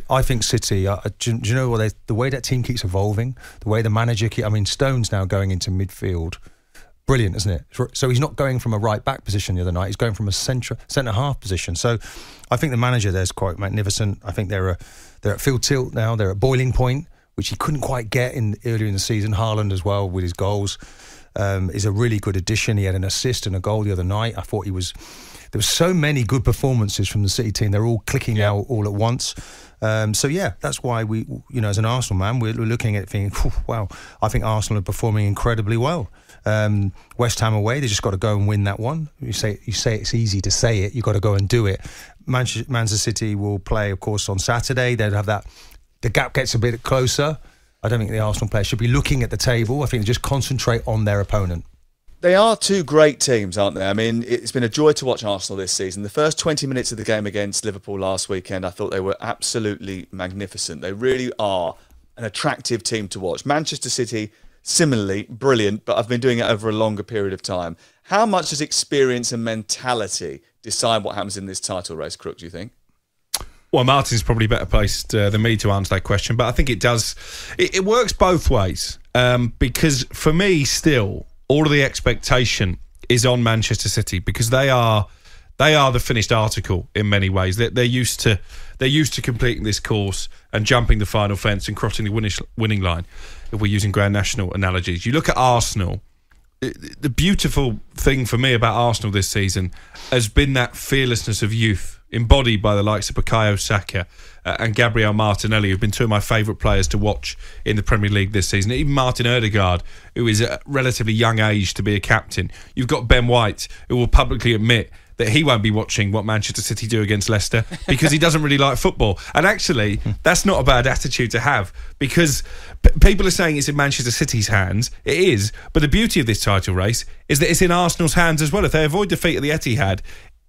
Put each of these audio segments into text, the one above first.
I think City, do you know what, the way that team keeps evolving, the way the manager Stone's now going into midfield, brilliant, isn't it? So he's not going from a right-back position the other night, he's going from a centre-half position. So I think the manager there's quite magnificent. I think they're at full tilt now, they're at boiling point, which he couldn't quite get earlier in the season. Haaland as well with his goals is a really good addition. He had an assist and a goal the other night. I thought there were so many good performances from the City team. They're all clicking now all at once. So yeah, that's why we, as an Arsenal man, we're looking at it thinking, wow, I think Arsenal are performing incredibly well. West Ham away, they just got to go and win that one. You say it's easy to say it, you've got to go and do it. Manchester City will play, of course, on Saturday. They'll have that. The gap gets a bit closer. I don't think the Arsenal players should be looking at the table. I think they just concentrate on their opponent. They are two great teams, aren't they? I mean, it's been a joy to watch Arsenal this season. The first 20 minutes of the game against Liverpool last weekend, I thought they were absolutely magnificent. They really are an attractive team to watch. Manchester City, similarly, brilliant, but I've been doing it over a longer period of time. How much does experience and mentality decide what happens in this title race, Crook, do you think? Well, Martin's probably better placed than me to answer that question, but I think it does. It works both ways because for me, still, all of the expectation is on Manchester City because they are the finished article in many ways. They're used to completing this course and jumping the final fence and crossing the winning line. If we're using Grand National analogies, you look at Arsenal. The beautiful thing for me about Arsenal this season has been that fearlessness of youth, embodied by the likes of Bukayo Saka and Gabriel Martinelli, who've been two of my favourite players to watch in the Premier League this season. Even Martin Odegaard, who is at a relatively young age to be a captain. You've got Ben White, who will publicly admit that he won't be watching what Manchester City do against Leicester because he doesn't really like football. And actually, that's not a bad attitude to have because people are saying it's in Manchester City's hands. It is. But the beauty of this title race is that it's in Arsenal's hands as well. If they avoid defeat at the Etihad,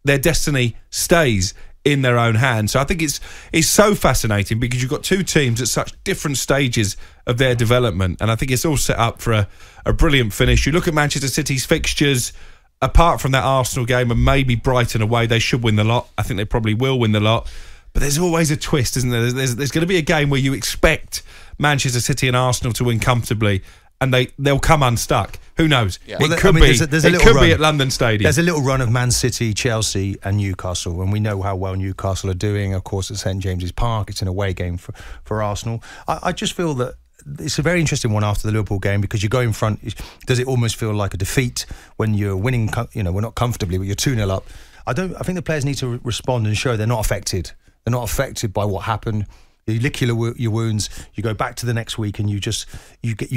their destiny stays in their own hands. So I think it's so fascinating because you've got two teams at such different stages of their development. And I think it's all set up for a brilliant finish. You look at Manchester City's fixtures, apart from that Arsenal game and maybe Brighton away, they should win the lot. I think they probably will win the lot. But there's always a twist, isn't there? There's going to be a game where you expect Manchester City and Arsenal to win comfortably and they'll come unstuck. Who knows? Yeah. It could be at London Stadium. There's a little run of Man City, Chelsea and Newcastle, and we know how well Newcastle are doing, of course, at St James's Park. It's an away game for Arsenal. I just feel that it's a very interesting one after the Liverpool game because you go in front. Does it almost feel like a defeat when you're winning? We're not comfortably, but you're 2-0 up. I think the players need to respond and show they're not affected. They're not affected by what happened. You lick your wounds. You go back to the next week and you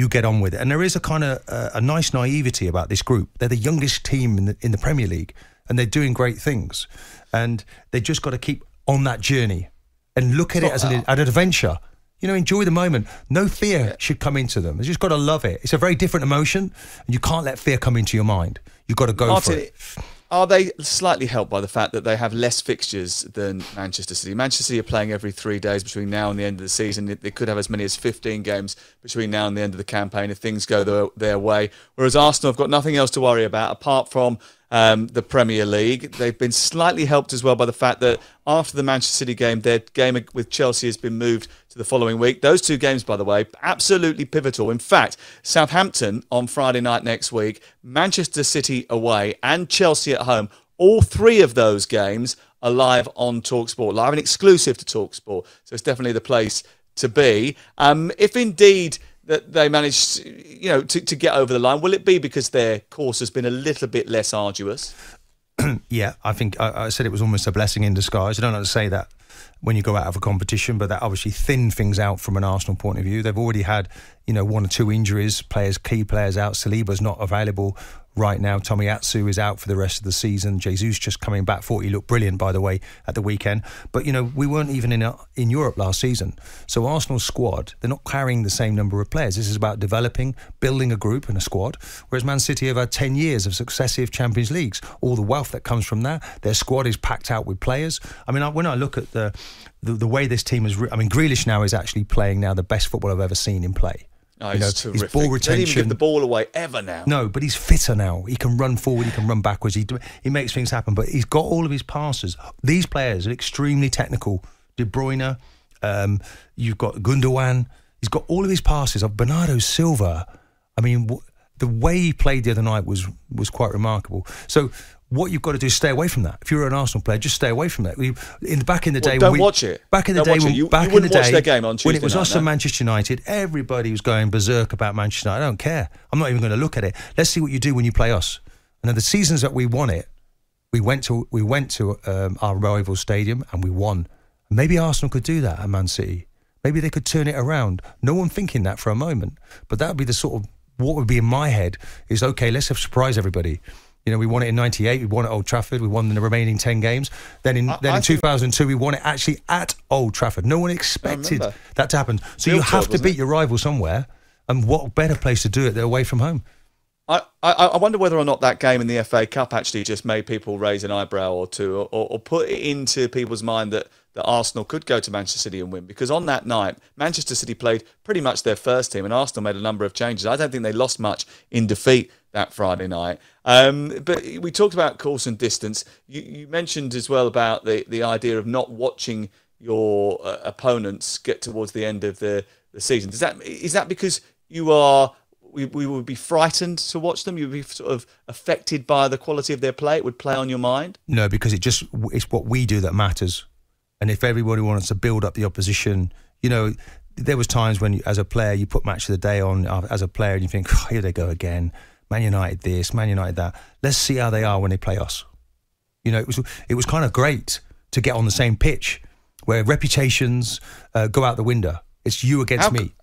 get on with it. And there is a kind of a nice naivety about this group. They're the youngest team in the Premier League, and they're doing great things. And they just got to keep on that journey and look at it as an adventure. Enjoy the moment. No fear should come into them. You just got to love it. It's a very different emotion, and you can't let fear come into your mind. You've got to go for it. Are they slightly helped by the fact that they have less fixtures than Manchester City? Manchester City are playing every 3 days between now and the end of the season. They could have as many as 15 games between now and the end of the campaign if things go their way. Whereas Arsenal have got nothing else to worry about apart from the Premier League. They've been slightly helped as well by the fact that after the Manchester City game, their game with Chelsea has been moved to the following week. Those two games, by the way, absolutely pivotal. In fact, Southampton on Friday night next week, Manchester City away and Chelsea at home. All three of those games are live on talkSPORT, live and exclusive to talkSPORT. So it's definitely the place to be. If indeed that they managed, to get over the line, will it be because their course has been a little bit less arduous? Yeah, I think I said it was almost a blessing in disguise. I don't know how to say that when you go out of a competition, but that obviously thinned things out from an Arsenal point of view. They've already had, 1 or 2 injuries, key players out. Saliba's not available right now. Tomiyasu is out for the rest of the season. Jesus just coming back. Thought he looked brilliant, by the way, at the weekend. But, we weren't even in Europe last season. So Arsenal's squad, they're not carrying the same number of players. This is about developing, building a group and a squad. Whereas Man City have had 10 years of successive Champions Leagues. All the wealth that comes from that. Their squad is packed out with players. I mean, when I look at the way this team is... Grealish now is actually playing now the best football I've ever seen him play. Oh, he's terrific. His ball retention. He doesn't even give the ball away ever now. No, but he's fitter now. He can run forward, he can run backwards. He makes things happen. But he's got all of his passes. These players are extremely technical. De Bruyne, You've got Gundogan. He's got all of his passes of Bernardo Silva. I mean, the way he played the other night was quite remarkable. So what you've got to do is stay away from that. If you're an Arsenal player, just stay away from that. Back in the day, don't watch it. Back in the Don't day, watch it. You wouldn't watch their game on Tuesday when it was night, us and Manchester United, everybody was going berserk about Manchester United. I don't care. I'm not even going to look at it. Let's see what you do when you play us. And then the seasons that we won it, we went to our rival stadium and we won. Maybe Arsenal could do that at Man City. Maybe they could turn it around. No one thinking that for a moment, but that would be the sort of what would be in my head is, okay, let's surprise everybody. You know, we won it in '98. We won at Old Trafford. We won the remaining 10 games. Then in 2002, we won it actually at Old Trafford. No one expected that to happen. So you have to beat your rival somewhere. And what better place to do it than away from home? I wonder whether or not that game in the FA Cup actually just made people raise an eyebrow or two, or put it into people's mind that Arsenal could go to Manchester City and win. Because on that night, Manchester City played pretty much their first team and Arsenal made a number of changes. I don't think they lost much in defeat that Friday night. But we talked about course and distance. You mentioned as well about the idea of not watching your opponents get towards the end of the season. Is that because we would be frightened to watch them? You would be sort of affected by the quality of their play? It would play on your mind? No, because it's what we do that matters. And if everybody wants to build up the opposition, you know, there was times when, as a player, you put Match of the Day on as a player and you think, oh, here they go again. Man United this, Man United that. Let's see how they are when they play us. You know, it was kind of great to get on the same pitch where reputations go out the window. It's you against me.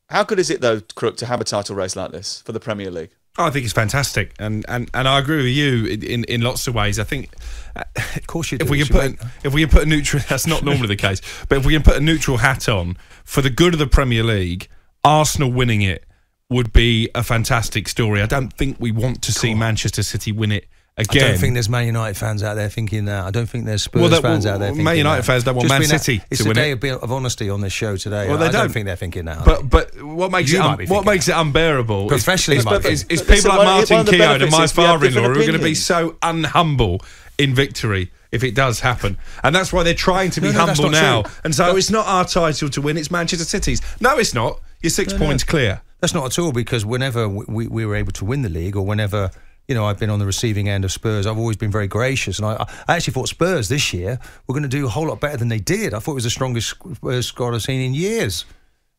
How good is it, though, Crook, to have a title race like this for the Premier League? I think it's fantastic, and I agree with you in lots of ways. I think, of course, you do. If we can put a neutral, that's not normally the case, but if we can put a neutral hat on for the good of the Premier League, Arsenal winning it would be a fantastic story. I don't think we want to see Manchester City win it again. I don't think there's Man United fans out there thinking that. I don't think there's Spurs fans out there thinking Man United that. fans don't want Man City to win it. It's a day of honesty on this show today. Well, I don't think they're thinking that. But what makes it unbearable professionally is people like Martin Keown and my father-in-law who are going to be so unhumble in victory if it does happen. And that's why they're trying to be humble now. True. And so it's not our title to win, it's Manchester City's. No, it's not. You're 6 points clear. That's not at all, because whenever we were able to win the league, or whenever, you know, I've been on the receiving end of Spurs, I've always been very gracious. And I actually thought Spurs this year were going to do a whole lot better than they did. I thought it was the strongest Spurs squad I've seen in years.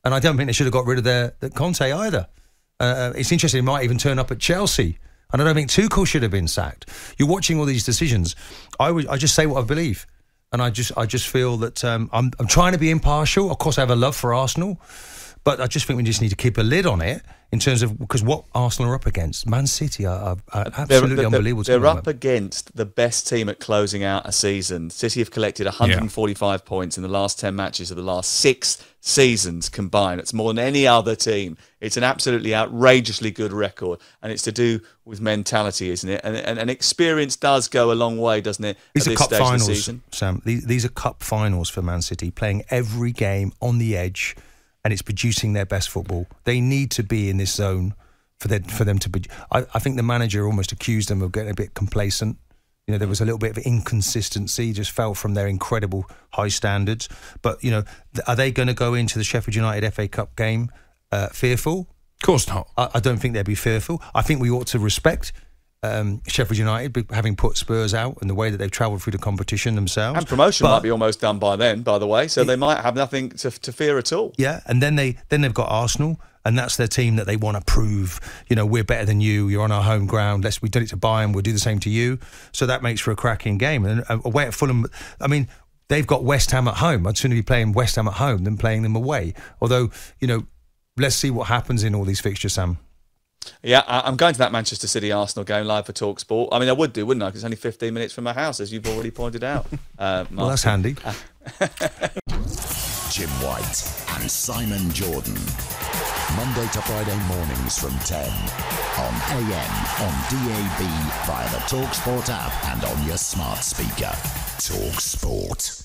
And I don't think they should have got rid of the Conte either. It's interesting, he might even turn up at Chelsea. And I don't think Tuchel should have been sacked. You're watching all these decisions. I just say what I believe. And I just feel that I'm trying to be impartial. Of course, I have a love for Arsenal. But I just think we just need to keep a lid on it in terms of, because what Arsenal are up against, Man City are absolutely unbelievable. They're up against the best team at closing out a season. City have collected 145 points in the last 10 matches of the last 6 seasons combined. It's more than any other team. It's an absolutely outrageously good record, and it's to do with mentality, isn't it? And experience does go a long way, doesn't it? These are cup finals, Sam. These are cup finals for Man City, playing every game on the edge. And it's producing their best football. They need to be in this zone for them to be. I think the manager almost accused them of getting a bit complacent. You know, there was a little bit of inconsistency, just fell from their incredible high standards. But, you know, are they going to go into the Sheffield United FA Cup game fearful? Of course not. I don't think they'd be fearful. I think we ought to respect Sheffield United, having put Spurs out and the way that they've travelled through the competition themselves. And promotion might be almost done by then, by the way, so they might have nothing to fear at all. Yeah, and then they've got Arsenal, and that's their team that they want to prove, you know, we're better than you, you're on our home ground, we did it to Bayern, we'll do the same to you. So that makes for a cracking game. And away at Fulham, I mean, they've got West Ham at home. I'd sooner be playing West Ham at home than playing them away. Although, you know, let's see what happens in all these fixtures, Sam. Yeah, I'm going to that Manchester City-Arsenal game live for talkSPORT. I mean, I would do, wouldn't I? Because it's only 15 minutes from my house, as you've already pointed out. Well, that's handy. Jim White and Simon Jordan. Monday to Friday mornings from 10. On AM, on DAB, via the talkSPORT app and on your smart speaker. talkSPORT.